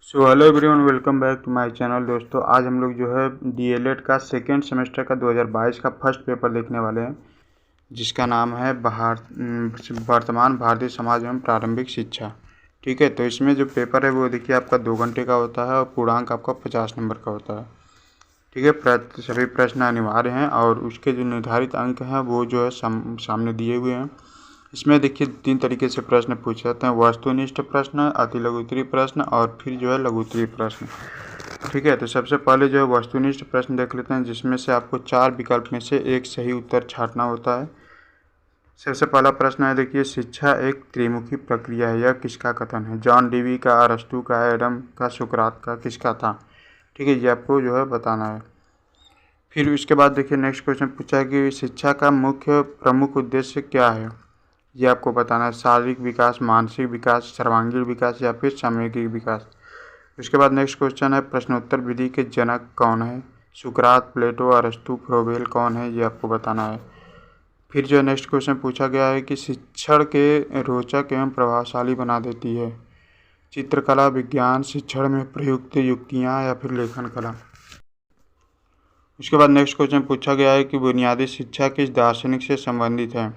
Hello everyone, welcome back to my channel. दोस्तों, आज हम लोग जो है डीएलएड का सेकेंड सेमेस्टर का 2022 का फर्स्ट पेपर देखने वाले हैं, जिसका नाम है वर्तमान भारतीय समाज एवं प्रारंभिक शिक्षा। ठीक है, तो इसमें जो पेपर है वो देखिए आपका 2 घंटे का होता है और पूर्णांक आपका 50 नंबर का होता है। ठीक है, सभी प्रश्न अनिवार्य हैं और उसके जो निर्धारित अंक हैं वो जो है सामने दिए हुए हैं। इसमें देखिए 3 तरीके से प्रश्न पूछे जाते हैं: वस्तुनिष्ठ प्रश्न, अति लघु उत्तरीय प्रश्न और फिर जो है लघु उत्तरीय प्रश्न। ठीक है, तो सबसे पहले जो है वस्तुनिष्ठ प्रश्न देख लेते हैं, जिसमें से आपको 4 विकल्प में से एक सही उत्तर छांटना होता है। सबसे पहला प्रश्न है, देखिए, शिक्षा एक त्रिमुखी प्रक्रिया है, यह किसका कथन है? जॉन डीवी का, अरस्तू का, एडम का, सुकरात का, किसका था? ठीक है, ये आपको जो है बताना है। फिर उसके बाद देखिए नेक्स्ट क्वेश्चन पूछा है कि शिक्षा का मुख्य प्रमुख उद्देश्य क्या है? ये आपको बताना है: शारीरिक विकास, मानसिक विकास, सर्वांगीण विकास या फिर सामूहिक विकास। उसके बाद नेक्स्ट क्वेश्चन है, प्रश्नोत्तर विधि के जनक कौन है? सुकरात, प्लेटो, अरस्तू, फ्रोबेल कौन है? ये आपको बताना है। फिर जो नेक्स्ट क्वेश्चन पूछा गया है कि शिक्षण के रोचक एवं प्रभावशाली बना देती है चित्रकला, विज्ञान, शिक्षण में प्रयुक्त युक्तियाँ या फिर लेखन कला। उसके बाद नेक्स्ट क्वेश्चन पूछा गया है कि बुनियादी शिक्षा किस दार्शनिक से संबंधित है?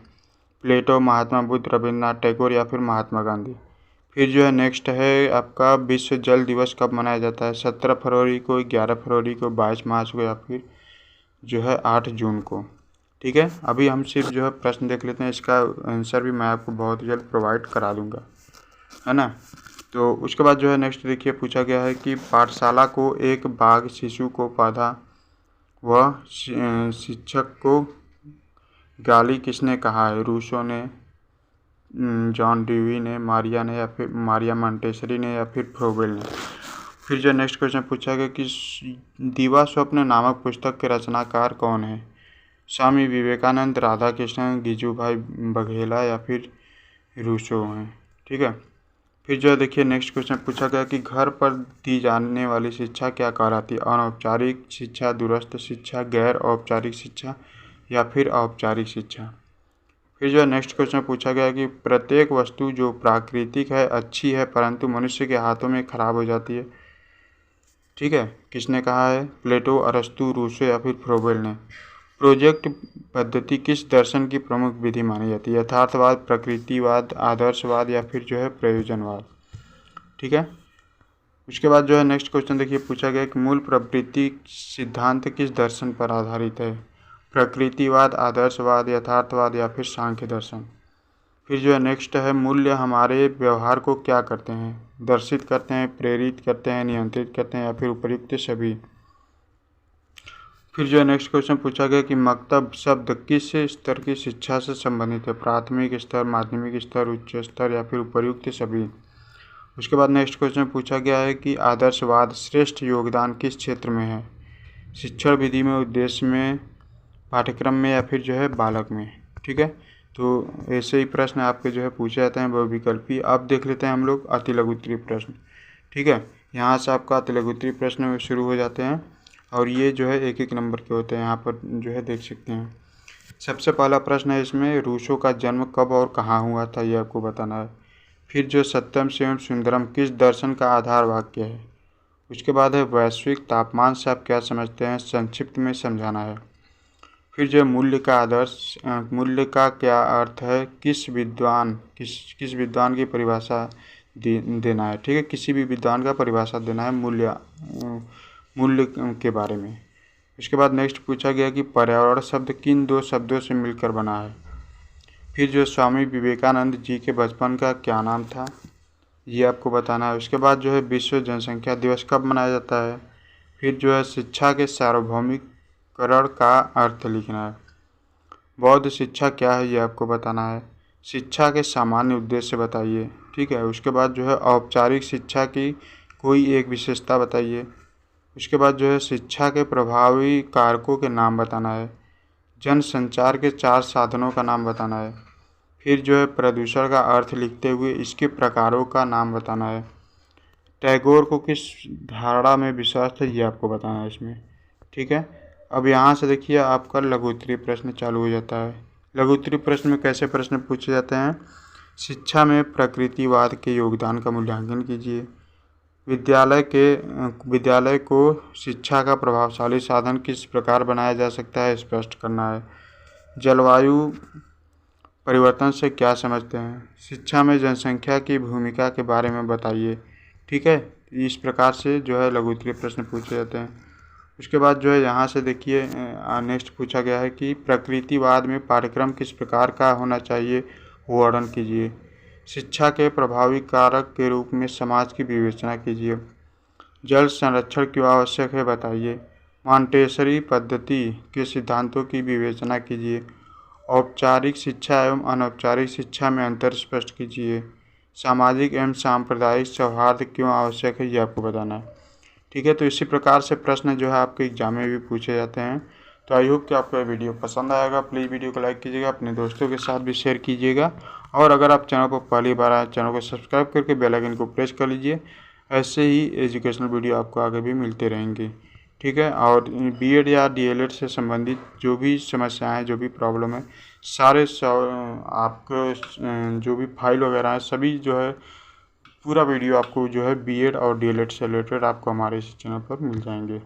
प्लेटो, महात्मा बुद्ध, रविन्द्रनाथ टैगोर या फिर महात्मा गांधी। फिर जो है नेक्स्ट है आपका विश्व जल दिवस कब मनाया जाता है? 17 फरवरी को, 11 फरवरी को, 22 मार्च को या फिर जो है 8 जून को। ठीक है, अभी हम सिर्फ जो है प्रश्न देख लेते हैं, इसका आंसर भी मैं आपको बहुत जल्द प्रोवाइड करा दूंगा, है ना। तो उसके बाद जो है नेक्स्ट देखिए पूछा गया है कि पाठशाला को एक बाघ शिशु को पौधा व शिक्षक को गाली किसने कहा है? रूसो ने, जॉन डीवी ने, मारिया ने या फिर मारिया मॉन्टेसरी ने या फिर फ्रोबेल ने। फिर जो नेक्स्ट क्वेश्चन पूछा गया कि दीवा स्वप्न नामक पुस्तक के रचनाकार कौन है? स्वामी विवेकानंद, राधा कृष्णन, गिजुभाई बघेला या फिर रूसो हैं। ठीक है, फिर जो देखिए नेक्स्ट क्वेश्चन पूछा गया कि घर पर दी जाने वाली शिक्षा क्या कहलाती है? अनौपचारिक शिक्षा, दूरस्थ शिक्षा, गैर औपचारिक शिक्षा या फिर औपचारिक शिक्षा। फिर जो है नेक्स्ट क्वेश्चन पूछा गया कि प्रत्येक वस्तु जो प्राकृतिक है अच्छी है परंतु मनुष्य के हाथों में खराब हो जाती है। ठीक है, किसने कहा है? प्लेटो, अरस्तू, रूसो या फिर फ्रोबेल ने। प्रोजेक्ट पद्धति किस दर्शन की प्रमुख विधि मानी जाती है? यथार्थवाद, प्रकृतिवाद, आदर्शवाद या फिर जो है प्रयोजनवाद। ठीक है, उसके बाद जो है नेक्स्ट क्वेश्चन देखिए पूछा गया कि मूल प्रवृत्ति सिद्धांत किस दर्शन पर आधारित है? प्रकृतिवाद, आदर्शवाद, यथार्थवाद या फिर सांख्य दर्शन। फिर जो है नेक्स्ट है, मूल्य हमारे व्यवहार को क्या करते हैं? दर्शित करते हैं, प्रेरित करते हैं, नियंत्रित करते हैं या फिर उपर्युक्त सभी। फिर जो है नेक्स्ट क्वेश्चन पूछा गया कि मकतब शब्द किस स्तर की शिक्षा से संबंधित है? प्राथमिक स्तर, माध्यमिक स्तर, उच्च स्तर या फिर उपर्युक्त सभी। उसके बाद नेक्स्ट क्वेश्चन पूछा गया है कि आदर्शवाद श्रेष्ठ योगदान किस क्षेत्र में है? शिक्षण विधि में, उद्देश्य में, पाठ्यक्रम में या फिर जो है बालक में। ठीक है, तो ऐसे ही प्रश्न आपके जो है पूछे जाते हैं बहुविकल्पी। अब देख लेते हैं हम लोग अति लघु उत्तरीय प्रश्न। ठीक है, यहाँ से आपका अति लघु उत्तरीय प्रश्न शुरू हो जाते हैं और ये जो है 1-1 नंबर के होते हैं, यहाँ पर जो है देख सकते हैं। सबसे पहला प्रश्न है इसमें, रूसो का जन्म कब और कहाँ हुआ था? ये आपको बताना है। फिर जो सत्यम शिवम सुंदरम किस दर्शन का आधार वाक्य है? उसके बाद है वैश्विक तापमान से आप क्या समझते हैं? संक्षिप्त में समझाना है। फिर जो मूल्य का आदर्श, मूल्य का क्या अर्थ है? किस विद्वान की परिभाषा देना है। ठीक है, किसी भी विद्वान का परिभाषा देना है मूल्य के बारे में। उसके बाद नेक्स्ट पूछा गया कि पर्यावरण शब्द किन 2 शब्दों से मिलकर बना है? फिर जो स्वामी विवेकानंद जी के बचपन का क्या नाम था? ये आपको बताना है। उसके बाद जो है विश्व जनसंख्या दिवस कब मनाया जाता है? फिर जो है शिक्षा के सार्वभौमिकरण का अर्थ लिखना है। बौद्ध शिक्षा क्या है? ये आपको बताना है। शिक्षा के सामान्य उद्देश्य बताइए। ठीक है, उसके बाद जो है औपचारिक शिक्षा की कोई एक विशेषता बताइए। उसके बाद जो है शिक्षा के प्रभावी कारकों के नाम बताना है। जन संचार के 4 साधनों का नाम बताना है। फिर जो है प्रदूषण का अर्थ लिखते हुए इसके प्रकारों का नाम बताना है। टैगोर को किस धारणा में विश्वास था? ये आपको बताना है इसमें। ठीक है, अब यहाँ से देखिए आपका लघु उत्तरीय प्रश्न चालू हो जाता है। लघु उत्तरीय प्रश्न में कैसे प्रश्न पूछे जाते हैं? शिक्षा में प्रकृतिवाद के योगदान का मूल्यांकन कीजिए। विद्यालय को शिक्षा का प्रभावशाली साधन किस प्रकार बनाया जा सकता है, स्पष्ट करना है। जलवायु परिवर्तन से क्या समझते हैं? शिक्षा में जनसंख्या की भूमिका के बारे में बताइए। ठीक है, इस प्रकार से जो है लघु उत्तरीय प्रश्न पूछे जाते हैं। उसके बाद जो है यहाँ से देखिए नेक्स्ट पूछा गया है कि प्रकृतिवाद में पाठ्यक्रम किस प्रकार का होना चाहिए, वर्णन कीजिए। शिक्षा के प्रभावी कारक के रूप में समाज की विवेचना कीजिए। जल संरक्षण क्यों आवश्यक है, बताइए। मॉन्टेसरी पद्धति के सिद्धांतों की विवेचना कीजिए। औपचारिक शिक्षा एवं अनौपचारिक शिक्षा में अंतर स्पष्ट कीजिए। सामाजिक एवं सांप्रदायिक सौहार्द क्यों आवश्यक है, ये आपको बताना है। ठीक है, तो इसी प्रकार से प्रश्न जो है आपके एग्जाम में भी पूछे जाते हैं। तो आई होप कि आपको यह वीडियो पसंद आएगा। प्लीज़ वीडियो को लाइक कीजिएगा, अपने दोस्तों के साथ भी शेयर कीजिएगा, और अगर आप चैनल पर पहली बार आए चैनल को सब्सक्राइब करके बेल आइकन को प्रेस कर लीजिए। ऐसे ही एजुकेशनल वीडियो आपको आगे भी मिलते रहेंगे। ठीक है, और बीएड या डीएलएड से संबंधित जो भी समस्याएं हैं, जो भी प्रॉब्लम है, सारे आपको जो भी फाइल वगैरह है, सभी जो है पूरा वीडियो आपको जो है बीएड और डीएलएड से रिलेटेड आपको हमारे इस चैनल पर मिल जाएंगे।